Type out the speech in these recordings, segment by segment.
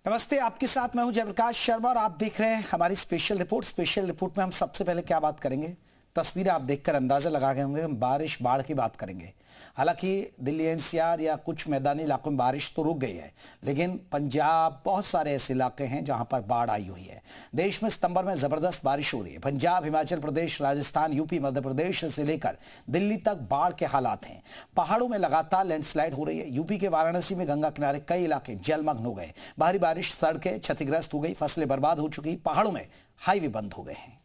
नमस्ते, आपके साथ मैं हूं जयप्रकाश शर्मा और आप देख रहे हैं हमारी स्पेशल रिपोर्ट। स्पेशल रिपोर्ट में हम सबसे पहले क्या बात करेंगे, तस्वीरें आप देखकर अंदाजा लगा गए होंगे, हम बारिश बाढ़ की बात करेंगे। हालांकि दिल्ली एनसीआर या कुछ मैदानी इलाकों में बारिश तो रुक गई है, लेकिन पंजाब बहुत सारे ऐसे इलाके हैं जहां पर बाढ़ आई हुई है। देश में सितंबर में जबरदस्त बारिश हो रही है। पंजाब, हिमाचल प्रदेश, राजस्थान, यूपी, मध्य प्रदेश से लेकर दिल्ली तक बाढ़ के हालात हैं। पहाड़ों में लगातार लैंडस्लाइड हो रही है। यूपी के वाराणसी में गंगा किनारे कई इलाके जलमग्न हो गए। भारी बारिश, सड़कें क्षतिग्रस्त हो गई, फसलें बर्बाद हो चुकी, पहाड़ों में हाईवे बंद हो गए हैं।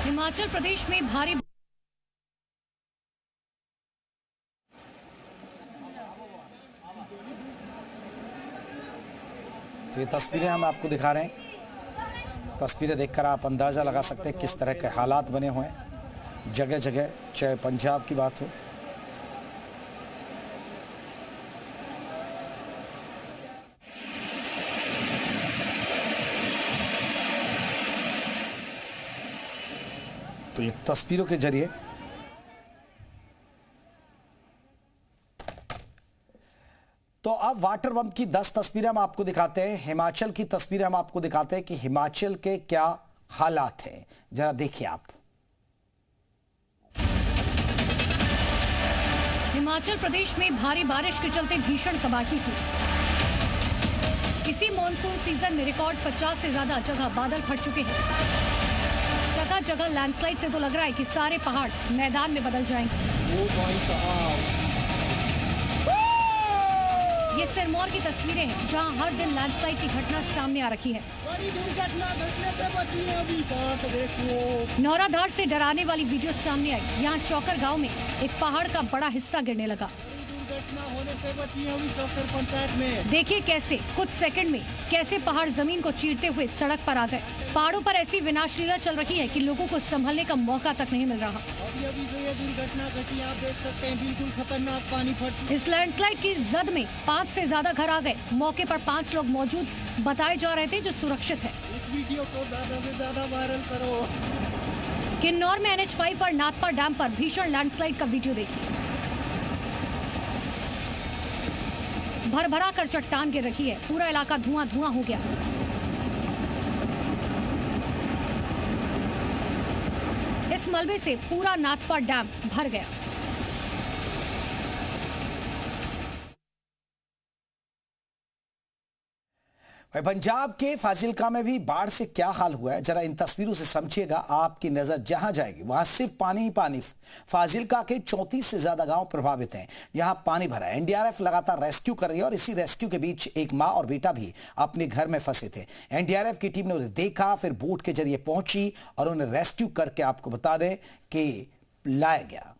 हिमाचल प्रदेश में भारी तो ये तस्वीरें हम आपको दिखा रहे हैं। तस्वीरें देखकर आप अंदाजा लगा सकते हैं किस तरह के हालात बने हुए हैं जगह जगह, चाहे पंजाब की बात हो। तो ये तस्वीरों के जरिए तो अब वाटर बम की 10 तस्वीरें हम आपको दिखाते हैं। हिमाचल की तस्वीरें हम आपको दिखाते हैं कि हिमाचल के क्या हालात हैं, जरा देखिए आप। हिमाचल प्रदेश में भारी बारिश के चलते भीषण तबाही हुई। इसी मॉनसून सीजन में रिकॉर्ड 50 से ज्यादा जगह बादल फट चुके हैं। जगह जगह लैंडस्लाइड से तो लग रहा है कि सारे पहाड़ मैदान में बदल जाएंगे। ये सिरमौर की तस्वीरें हैं, जहां हर दिन लैंडस्लाइड की घटना सामने आ रखी है। बड़ी दुर्घटना घटने पे बची है अभी बात देखो। नौराधार से डराने वाली वीडियो सामने आई। यहाँ चौकर गांव में एक पहाड़ का बड़ा हिस्सा गिरने लगा। दुर्घटना होने पे बची है अभी चौकर पंचायत में। देखिए कैसे कुछ सेकंड में कैसे पहाड़ जमीन को चीरते हुए सड़क पर आ गए। पहाड़ों पर ऐसी विनाशलीला चल रही है कि लोगों को संभलने का मौका तक नहीं मिल रहा। अभी जो ये दुर्घटना घटी आप देख सकते हैं, बिल्कुल खतरनाक पानी फट। इस लैंडस्लाइड की जद में 5 से ज्यादा घर आ गए। मौके पर 5 लोग मौजूद बताए जा रहे थे जो सुरक्षित है। इस वीडियो को ज्यादा से ज्यादा वायरल करो। किन्नौर में NH5 पर नाथपा डैम पर भीषण लैंडस्लाइड का वीडियो देखिए। भरभरा कर चट्टान गिर रही है, पूरा इलाका धुआं धुआं हो गया। इस मलबे से पूरा नाथपा डैम भर गया। पंजाब के फाजिलका में भी बाढ़ से क्या हाल हुआ है, जरा इन तस्वीरों से समझिएगा। आपकी नजर जहां जाएगी वहां सिर्फ पानी ही पानी। फाजिलका के 34 से ज्यादा गांव प्रभावित हैं, यहां पानी भरा है। एनडीआरएफ लगातार रेस्क्यू कर रही है और इसी रेस्क्यू के बीच एक मां और बेटा भी अपने घर में फंसे थे। एनडीआरएफ की टीम ने उन्हें देखा, फिर बोट के जरिए पहुंची और उन्हें रेस्क्यू करके आपको बता दें कि लाया गया।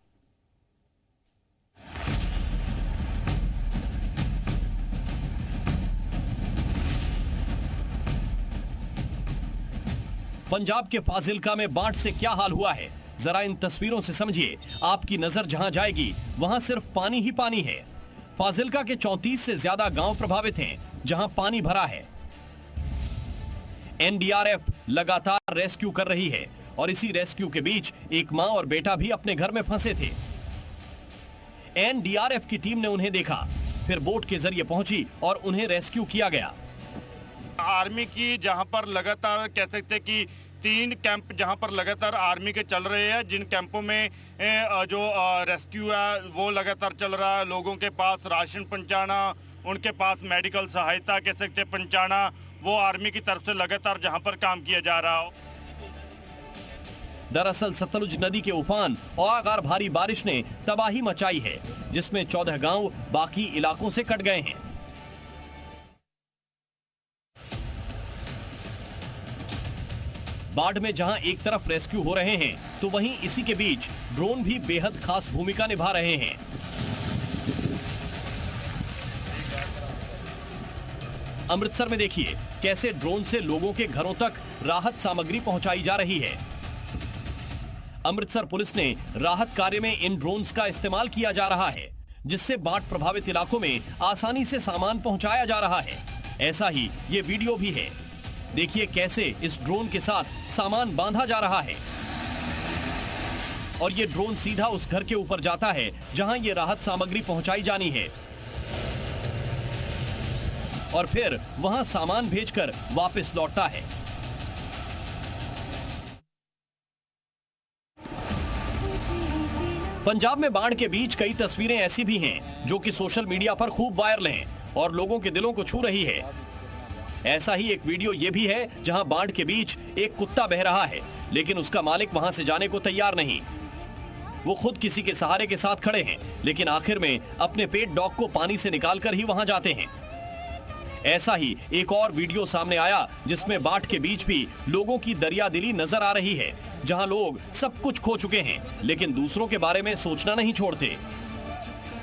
पंजाब के फाजिलका में बाढ़ से क्या हाल हुआ है, जरा इन तस्वीरों से समझिए। आपकी नजर जहां जाएगी वहां सिर्फ पानी ही पानी है। फाजिलका के 34 से ज्यादा गांव प्रभावित हैं, जहां पानी भरा है। एनडीआरएफ लगातार रेस्क्यू कर रही है और इसी रेस्क्यू के बीच एक मां और बेटा भी अपने घर में फंसे थे। एनडीआरएफ की टीम ने उन्हें देखा, फिर बोट के जरिए पहुंची और उन्हें रेस्क्यू किया गया। आर्मी की जहां पर लगातार कह सकते हैं कि 3 कैंप जहां पर लगातार आर्मी के चल रहे हैं, जिन कैंपों में जो रेस्क्यू है वो लगातार चल रहा है। लोगों के पास राशन पहुंचाना, उनके पास मेडिकल सहायता कह सकते हैं पहुंचाना, वो आर्मी की तरफ से लगातार जहां पर काम किया जा रहा हो। दरअसल सतलुज नदी के उफान और लगातार भारी बारिश ने तबाही मचाई है, जिसमें 14 गांव बाकी इलाकों से कट गए हैं। बाढ़ में जहां एक तरफ रेस्क्यू हो रहे हैं, तो वहीं इसी के बीच ड्रोन भी बेहद खास भूमिका निभा रहे हैं। अमृतसर में देखिए कैसे ड्रोन से लोगों के घरों तक राहत सामग्री पहुंचाई जा रही है। अमृतसर पुलिस ने राहत कार्य में इन ड्रोन्स का इस्तेमाल किया जा रहा है, जिससे बाढ़ प्रभावित इलाकों में आसानी से सामान पहुंचाया जा रहा है। ऐसा ही ये वीडियो भी है। देखिए कैसे इस ड्रोन के साथ सामान बांधा जा रहा है और ये ड्रोन सीधा उस घर के ऊपर जाता है जहां ये राहत सामग्री पहुंचाई जानी है और फिर वहां सामान भेजकर वापस लौटता है। पंजाब में बाढ़ के बीच कई तस्वीरें ऐसी भी हैं जो कि सोशल मीडिया पर खूब वायरल हैं और लोगों के दिलों को छू रही है। ऐसा ही एक वीडियो ये भी है जहां बाढ़ के बीच एक कुत्ता बह रहा है, लेकिन उसका मालिक वहां से जाने को तैयार नहीं। वो खुद किसी के सहारे के साथ खड़े हैं, लेकिन आखिर में अपने पेट डॉग को पानी से निकालकर ही वहां जाते हैं। ऐसा ही एक और वीडियो सामने आया जिसमें बाढ़ के बीच भी लोगों की दरियादिली नजर आ रही है, जहां लोग सब कुछ खो चुके हैं लेकिन दूसरों के बारे में सोचना नहीं छोड़ते।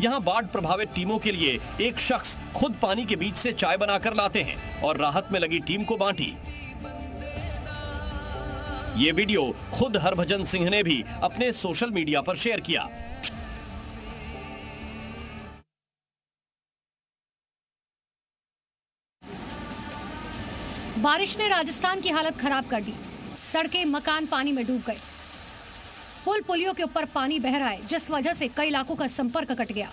यहां बाढ़ प्रभावित टीमों के लिए एक शख्स खुद पानी के बीच से चाय बनाकर लाते हैं और राहत में लगी टीम को बांटी। ये वीडियो खुद हरभजन सिंह ने भी अपने सोशल मीडिया पर शेयर किया। बारिश ने राजस्थान की हालत खराब कर दी। सड़कें, मकान पानी में डूब गए। पुल पुलियों के ऊपर पानी बह रहा है, जिस वजह से कई इलाकों का संपर्क कट गया।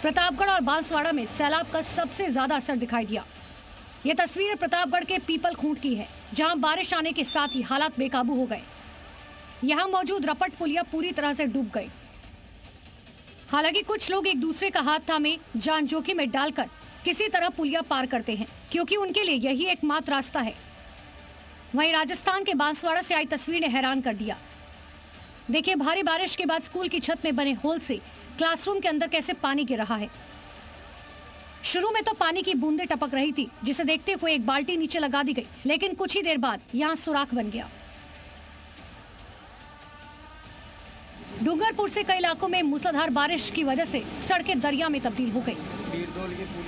प्रतापगढ़ और बांसवाड़ा में सैलाब का सबसे ज्यादा असर दिखाई दिया। ये तस्वीर प्रतापगढ़ के पीपल खूंट की है, जहां बारिश आने के साथ ही हालात बेकाबू हो गए। यहां मौजूद रपट पुलिया पूरी तरह से डूब गई। हालांकि कुछ लोग एक दूसरे का हाथ थामे जान जोखिम में डालकर किसी तरह पुलिया पार करते हैं, क्योंकि उनके लिए यही एकमात्र रास्ता है। वहीं राजस्थान के बांसवाड़ा से आई तस्वीर ने हैरान कर दिया। देखिए, भारी बारिश के बाद स्कूल की छत में बने होल से क्लासरूम के अंदर कैसे पानी गिर रहा है। शुरू में तो पानी की बूंदें टपक रही थी, जिसे देखते हुए एक बाल्टी नीचे लगा दी गई, लेकिन कुछ ही देर बाद यहाँ सुराख बन गया। डूंगरपुर से कई इलाकों में मूसलाधार बारिश की वजह से सड़कें दरिया में तब्दील हो गई।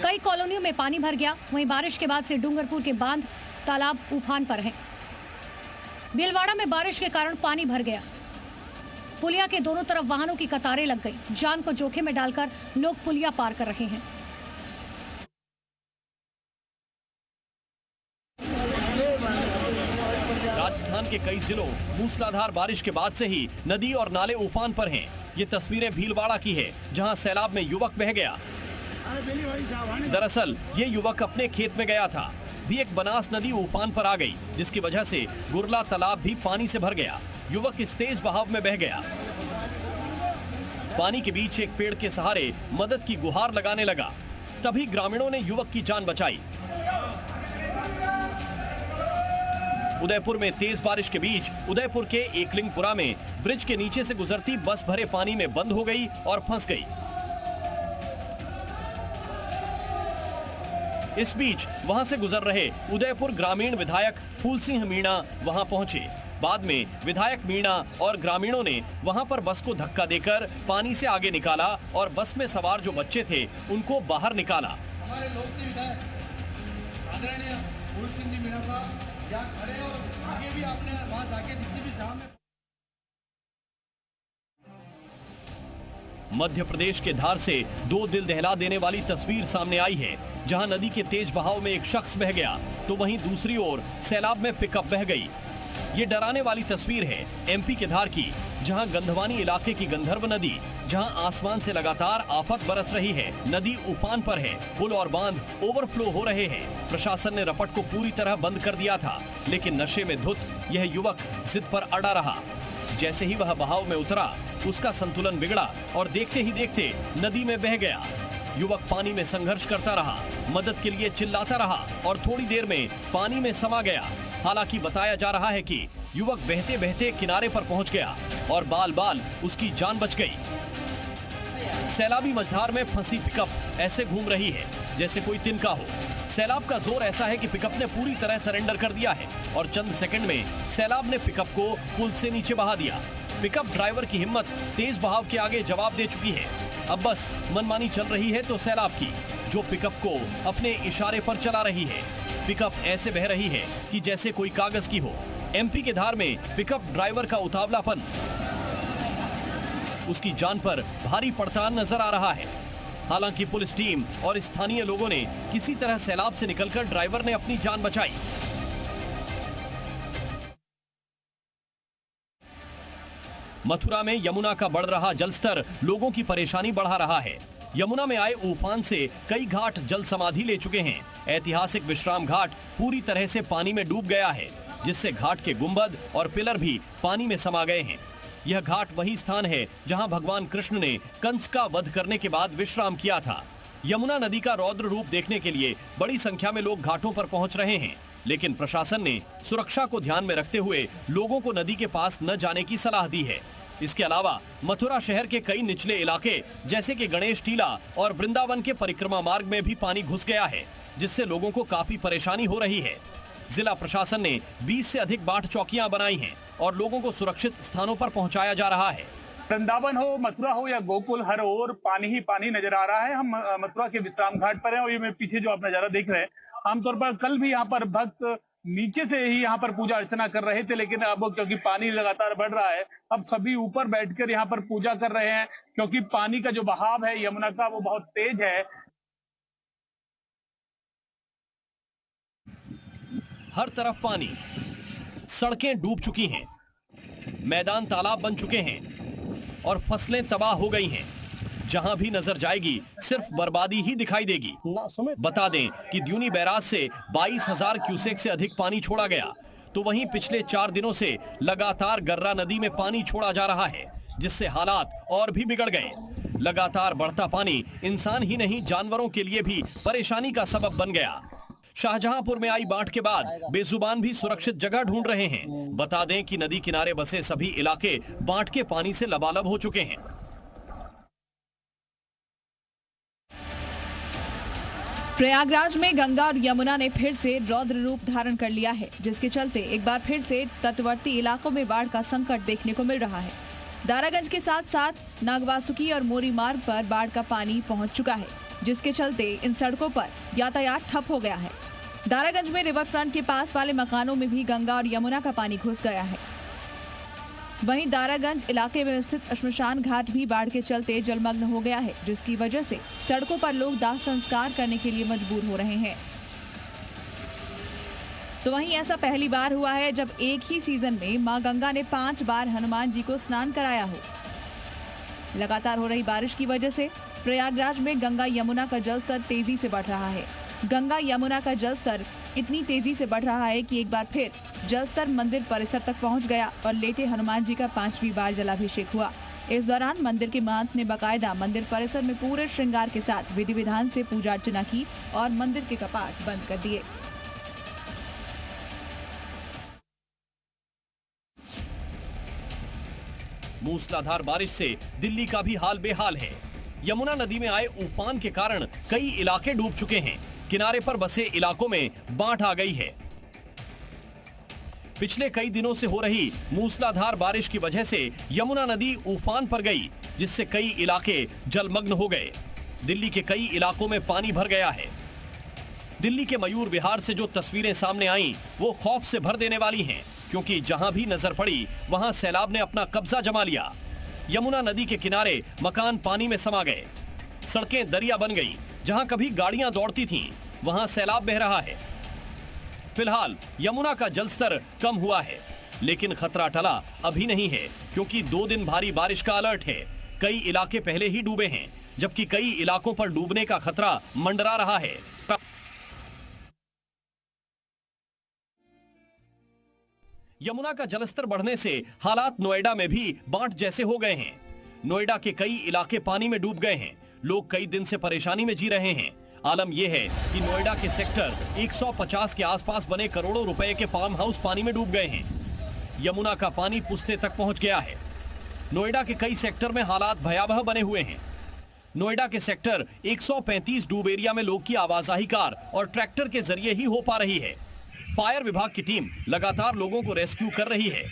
कई कॉलोनियों में पानी भर गया। वहीं बारिश के बाद से डूंगरपुर के बांध, तालाब उफान पर हैं। भीलवाड़ा में बारिश के कारण पानी भर गया। पुलिया के दोनों तरफ वाहनों की कतारें लग गई। जान को जोखिम में डालकर लोग पुलिया पार कर रहे हैं। राजस्थान के कई जिलों मूसलाधार बारिश के बाद से ही नदी और नाले उफान पर हैं। ये तस्वीरें भीलवाड़ा की है, जहां सैलाब में युवक बह गया। दरअसल ये युवक अपने खेत में गया था, भी एक बनास नदी उफान पर आ गई, जिसकी वजह से गुरला तालाब भी पानी से भर गया। युवक इस तेज बहाव में बह गया। पानी के बीच एक पेड़ के सहारे मदद की गुहार लगाने लगा। तभी ग्रामीणों ने युवक की जान बचाई। उदयपुर में तेज बारिश के बीच उदयपुर के एकलिंगपुरा में ब्रिज के नीचे से गुजरती बस भरे पानी में बंद हो गई और फंस गई। इस बीच वहां से गुजर रहे उदयपुर ग्रामीण विधायक फूल सिंह मीणा वहां पहुंचे। बाद में विधायक मीणा और ग्रामीणों ने वहां पर बस को धक्का देकर पानी से आगे निकाला और बस में सवार जो bच्चे थे उनको बाहर निकाला। मध्य प्रदेश के धार से दो दिल दहला देने वाली तस्वीर सामने आई है, जहां नदी के तेज बहाव में एक शख्स बह गया तो वहीं दूसरी ओर सैलाब में पिकअप बह गई। ये डराने वाली तस्वीर है एमपी के धार की, जहां गंधवानी इलाके की गंधर्व नदी, जहां आसमान से लगातार आफत बरस रही है। नदी उफान पर है, पुल और बांध ओवरफ्लो हो रहे हैं। प्रशासन ने रपट को पूरी तरह बंद कर दिया था, लेकिन नशे में धुत यह युवक जिद पर अड़ा रहा। जैसे ही वह बहाव में उतरा, उसका संतुलन बिगड़ा और देखते ही देखते नदी में बह गया। युवक पानी में संघर्ष करता रहा, मदद के लिए चिल्लाता रहा और थोड़ी देर में पानी में समा गया। हालांकि बताया जा रहा है कि युवक बहते बहते किनारे पर पहुंच गया और बाल बाल उसकी जान बच गई। सैलाबी मझधार में फंसी पिकअप ऐसे घूम रही है जैसे कोई तिनका हो। सैलाब का जोर ऐसा है कि पिकअप ने पूरी तरह सरेंडर कर दिया है और चंद सेकंड में सैलाब ने पिकअप को पुल से नीचे बहा दिया। पिकअप ड्राइवर की हिम्मत तेज बहाव के आगे जवाब दे चुकी है। अब बस मनमानी चल रही है तो सैलाब की, जो पिकअप को अपने इशारे पर चला रही है। पिकअप ऐसे बह रही है कि जैसे कोई कागज की हो। एमपी के धार में पिकअप ड्राइवर का उतावलापन, उसकी जान पर भारी पड़ता नजर आ रहा है। हालांकि पुलिस टीम और स्थानीय लोगों ने किसी तरह सैलाब से निकलकर ड्राइवर ने अपनी जान बचाई। मथुरा में यमुना का बढ़ रहा जलस्तर लोगों की परेशानी बढ़ा रहा है। यमुना में आए उफान से कई घाट जल समाधि ले चुके हैं। ऐतिहासिक विश्राम घाट पूरी तरह से पानी में डूब गया है, जिससे घाट के गुंबद और पिलर भी पानी में समा गए हैं। यह घाट वही स्थान है जहां भगवान कृष्ण ने कंस का वध करने के बाद विश्राम किया था। यमुना नदी का रौद्र रूप देखने के लिए बड़ी संख्या में लोग घाटों पर पहुंच रहे हैं, लेकिन प्रशासन ने सुरक्षा को ध्यान में रखते हुए लोगों को नदी के पास न जाने की सलाह दी है। इसके अलावा मथुरा शहर के कई निचले इलाके जैसे कि गणेश टीला और वृंदावन के परिक्रमा मार्ग में भी पानी घुस गया है, जिससे लोगों को काफी परेशानी हो रही है। जिला प्रशासन ने 20 से अधिक बाट चौकियां बनाई हैं और लोगों को सुरक्षित स्थानों पर पहुंचाया जा रहा है। वृंदावन हो, मथुरा हो या गोकुल, हर ओर पानी ही पानी नजर आ रहा है। हम मथुरा के विश्राम घाट पर हैं और ये पीछे जो आप नजारा देख रहे हैं, आमतौर पर कल भी यहाँ पर भक्त नीचे से ही यहाँ पर पूजा अर्चना कर रहे थे, लेकिन अब क्योंकि पानी लगातार बढ़ रहा है, अब सभी ऊपर बैठकर यहाँ पर पूजा कर रहे हैं, क्योंकि पानी का जो बहाव है यमुना का वो बहुत तेज है। हर तरफ पानी, सड़कें डूब चुकी हैं, मैदान तालाब बन चुके हैं और फसलें तबाह हो गई हैं। जहां भी नजर जाएगी सिर्फ बर्बादी ही दिखाई देगी। बता दें कि द्यूनी बैराज से 22,000 क्यूसेक से अधिक पानी छोड़ा गया, तो वहीं पिछले 4 दिनों से लगातार गर्रा नदी में पानी छोड़ा जा रहा है, जिससे हालात और भी बिगड़ गए। लगातार बढ़ता पानी इंसान ही नहीं जानवरों के लिए भी परेशानी का सबब बन गया। शाहजहांपुर में आई बाढ़ के बाद बेजुबान भी सुरक्षित जगह ढूंढ रहे हैं। बता दें कि नदी किनारे बसे सभी इलाके बाढ़ के पानी से लबालब हो चुके हैं। प्रयागराज में गंगा और यमुना ने फिर से रौद्र रूप धारण कर लिया है, जिसके चलते एक बार फिर से तटवर्ती इलाकों में बाढ़ का संकट देखने को मिल रहा है। दारागंज के साथ साथ नागवासुकी और मोरी मार्ग पर बाढ़ का पानी पहुंच चुका है, जिसके चलते इन सड़कों पर यातायात ठप हो गया है। दारागंज में रिवर फ्रंट के पास वाले मकानों में भी गंगा और यमुना का पानी घुस गया है। वहीं दारागंज इलाके में स्थित श्मशान घाट भी बाढ़ के चलते जलमग्न हो गया है, जिसकी वजह से सड़कों पर लोग दाह संस्कार करने के लिए मजबूर हो रहे हैं। तो वहीं ऐसा पहली बार हुआ है जब एक ही सीजन में मां गंगा ने 5 बार हनुमान जी को स्नान कराया हो। लगातार हो रही बारिश की वजह से प्रयागराज में गंगा यमुना का जलस्तर तेजी से बढ़ रहा है। गंगा यमुना का जलस्तर इतनी तेजी से बढ़ रहा है कि एक बार फिर जलस्तर मंदिर परिसर तक पहुंच गया और लेटे हनुमान जी का 5वीं बार जलाभिषेक हुआ। इस दौरान मंदिर के महंत ने बाकायदा मंदिर परिसर में पूरे श्रृंगार के साथ विधि विधान से पूजा अर्चना की और मंदिर के कपाट बंद कर दिए। मूसलाधार बारिश से दिल्ली का भी हाल बेहाल है। यमुना नदी में आए उफान के कारण कई इलाके डूब चुके हैं। किनारे पर बसे इलाकों में बाढ़ आ गई है। पिछले कई दिनों से हो रही मूसलाधार बारिश की वजह से यमुना नदी उफान पर गई, जिससे कई इलाके जलमग्न हो गए। दिल्ली के कई इलाकों में पानी भर गया है। दिल्ली के मयूर विहार से जो तस्वीरें सामने आईं, वो खौफ से भर देने वाली हैं, क्योंकि जहां भी नजर पड़ी वहां सैलाब ने अपना कब्जा जमा लिया। यमुना नदी के किनारे मकान पानी में समा गए, सड़कें दरिया बन गई। जहां कभी गाड़ियां दौड़ती थीं, वहां सैलाब बह रहा है। फिलहाल यमुना का जलस्तर कम हुआ है, लेकिन खतरा टला अभी नहीं है, क्योंकि 2 दिन भारी बारिश का अलर्ट है। कई इलाके पहले ही डूबे हैं, जबकि कई इलाकों पर डूबने का खतरा मंडरा रहा है। यमुना का जलस्तर बढ़ने से हालात नोएडा में भी बाढ़ जैसे हो गए हैं। नोएडा के कई इलाके पानी में डूब गए हैं। लोग कई दिन से परेशानी में जी रहे हैं। आलम यह है कि नोएडा के सेक्टर 150 के आसपास बने करोड़ों रुपए के फार्म हाउस पानी में डूब गए हैं। यमुना का पानी पुश्ते तक पहुंच गया है। नोएडा के कई सेक्टर में हालात भयावह बने हुए हैं। नोएडा के सेक्टर 135 डूब एरिया में लोग की आवाजाही कार और ट्रैक्टर के जरिए ही हो पा रही है। फायर विभाग की टीम लगातार लोगों को रेस्क्यू कर रही है।